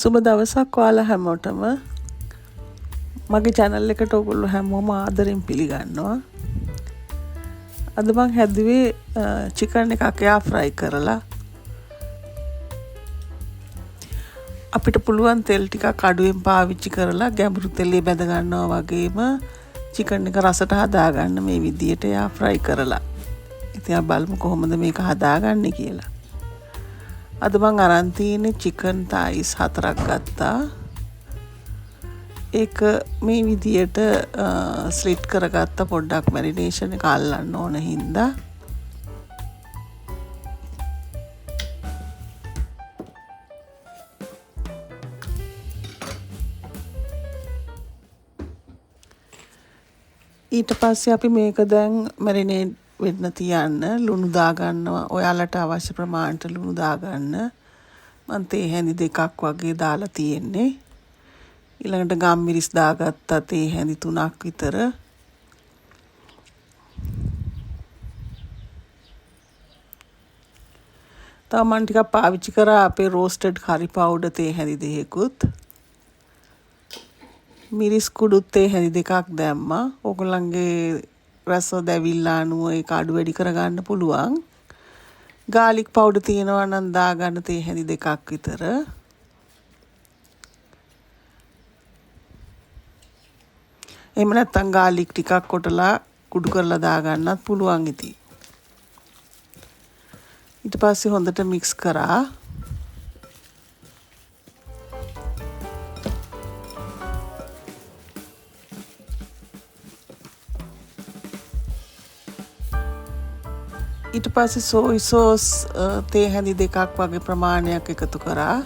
සුබ දවසක් ඔයාලා හැමෝටම. මගේ channel එකට ඔයගොල්ලෝ හැමෝම ආදරෙන් පිළිගන්නවා. අද මම හැදුවේ chicken එකක් එයා fry කරලා. අපිට පුළුවන් තෙල් ටිකක් අඩුවෙන් පාවිච්චි කරලා ගැඹුරු තෙලේ බැද ගන්නවා වගේම chicken එක රසට හදා ගන්න මේ විදියට එයා fry කරලා. ඉතින් අපි බලමු කොහොමද මේක හදාගන්නේ කියලා. අද මං අරන් තියෙන්නේ chicken thighs 4ක් ගත්තා. ඒක මේ විදියට ස්ලිට් කරගත්ත පොඩ්ඩක් මැරිනේෂන් එක අල්ලන්න ඕන හින්දා. ඊට පස්සේ අපි මේක දැන් මැරිනේට් වෙන්න තියන්න ලුණු දා ගන්නවා. ඔයාලට අවශ්‍ය ප්‍රමාණයට ලුණු දා ගන්න. මම තේ හැඳි දෙකක් වගේ දාලා තියෙන්නේ. ඊළඟට ගම්මිරිස් දාගත්තා තේ හැඳි 3ක් විතර. තව මම ටිකක් පාවිච්චි කරා අපේ roasted curry powder තේ හැඳි දෙකකුත්. මිරිස් කුඩුත් තේ හැඳි දෙකක් දැම්මා. ඕගොල්ලන්ගේ රස දැවිල්ලා අනුව ඒක අඩු වැඩි කරගන්න පුළුවන්. garlic powder තියෙනවා නම් දාගන්න තේ හැඳි දෙකක් විතර. එහෙම නැත්නම් garlic ටිකක් කොටලා කුඩු කරලා දාගන්නත් පුළුවන් ඉතින්. ඊට පස්සේ හොඳට mix කරා. ඊට පස්සේ soy sauce තේ හැඳි දෙකක් වගේ ප්‍රමාණයක් එකතු කරා.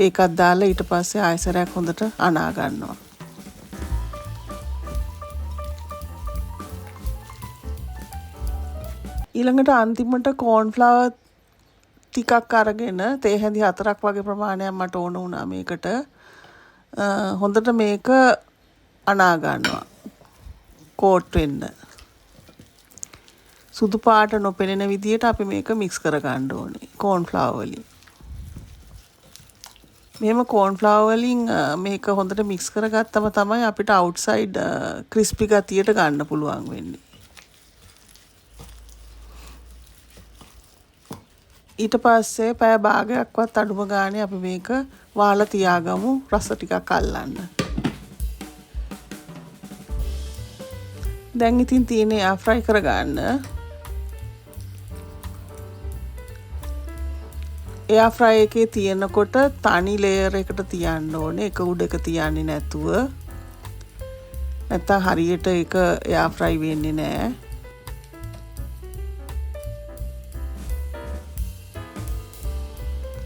ඒකත් දාලා ඊට පස්සේ ආයසරයක් හොඳට අනා ගන්නවා. ඊළඟට අන්තිමට corn flour ටිකක් අරගෙන තේ හැඳි 4ක් වගේ ප්‍රමාණයක් මට ඕන වුණා මේකට. හොඳට මේක අනා ගන්නවා. coat වෙන්න. සුදු පාට නොපෙනෙන විදියට අපි මේක mix කර ගන්න ඕනේ corn flour වලින්. මෙහෙම corn flour වලින් මේක හොඳට mix කරගත්තම තමයි අපිට outside crispy ගතියට ගන්න පුළුවන් වෙන්නේ. ඊට පස්සේ පැය භාගයක්වත් අඩුම ගානේ අපි මේක වහලා තියාගමු රස ටිකක් අල්ලන්න. දැන් ඉතින් තියෙන්නේ air fry කරගන්න. එයා ෆ්‍රයි එකේ තියෙනකොට තනි ලේයර් එකට තියන්න ඕනේ. එක උඩ එක තියන්නේ නැතුව. නැත්නම් හරියට ඒක එයා ෆ්‍රයි වෙන්නේ නැහැ.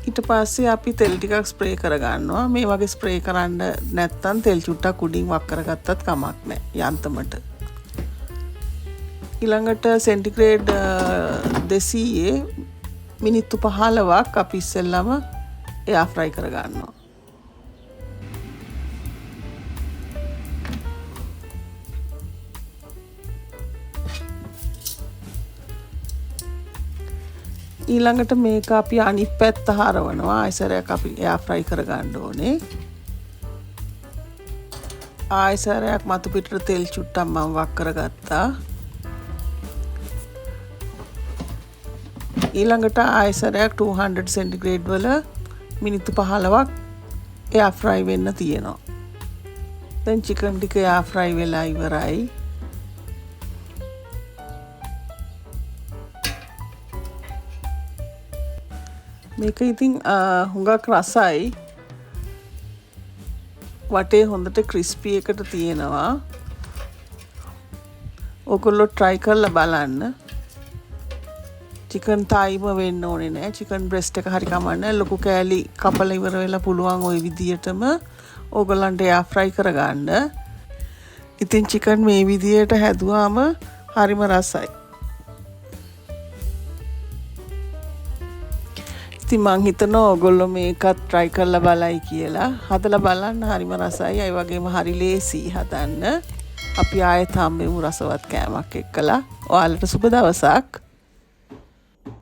ඊට පස්සේ අපි තෙල් ටිකක් ස්ප්‍රේ කරගන්නවා. මේ වගේ ස්ප්‍රේ කරන්න නැත්නම් තෙල් චුට්ටක් උඩින් වක් කරගත්තත් කමක් නැහැ යන්තමට. ඊළඟට සෙන්ටිග්‍රේඩ් 200 මිනිත්තු 15ක් අපි ඉස්සෙල්ලාම එයා ෆ්‍රයි කරගන්නවා. ඊළඟට මේක අපි අනිත් පැත්ත හරවනවා. ආයසරයක් අපි එයා ෆ්‍රයි කරගන්න ඕනේ. ආයසරයක් මතු පිටට තෙල් චුට්ටක් මම වක් කරගත්තා. ඊළඟට ආයසරයක් 200 සෙන්ටිග්‍රේඩ් වල මිනිත්තු 15ක් එයා ෆ්‍රයි වෙන්න තියෙනවා. දැන් chicken ටික එයා ෆ්‍රයි වෙලා ඉවරයි. මේක ඉතින් හුඟක් රසයි. වටේ හොඳට ක්‍රිස්පි එකට තියෙනවා. ඔයගොල්ලෝ try කරලා බලන්න. chicken thigh වෙන්න ඕනේ නෑ. chicken breast එක හරි කමන්නේ. ලොකු කෑලි කපලා ඉවර වෙලා පුළුවන් ওই විදියටම ඕගොල්ලන්ට එයා ෆ්‍රයි කරගන්න. ඉතින් chicken මේ විදියට හැදුවාම හරිම රසයි. ඉතින් මං හිතනවා ඕගොල්ලෝ මේකත් try කරලා බලයි කියලා. හදලා බලන්න හරිම රසයි. ඒ වගේම හරි ලේසි හදන්න. අපි ආයෙත් හම්බෙමු රසවත් කෑමක් එක්කලා. ඔයාලට සුබ දවසක්.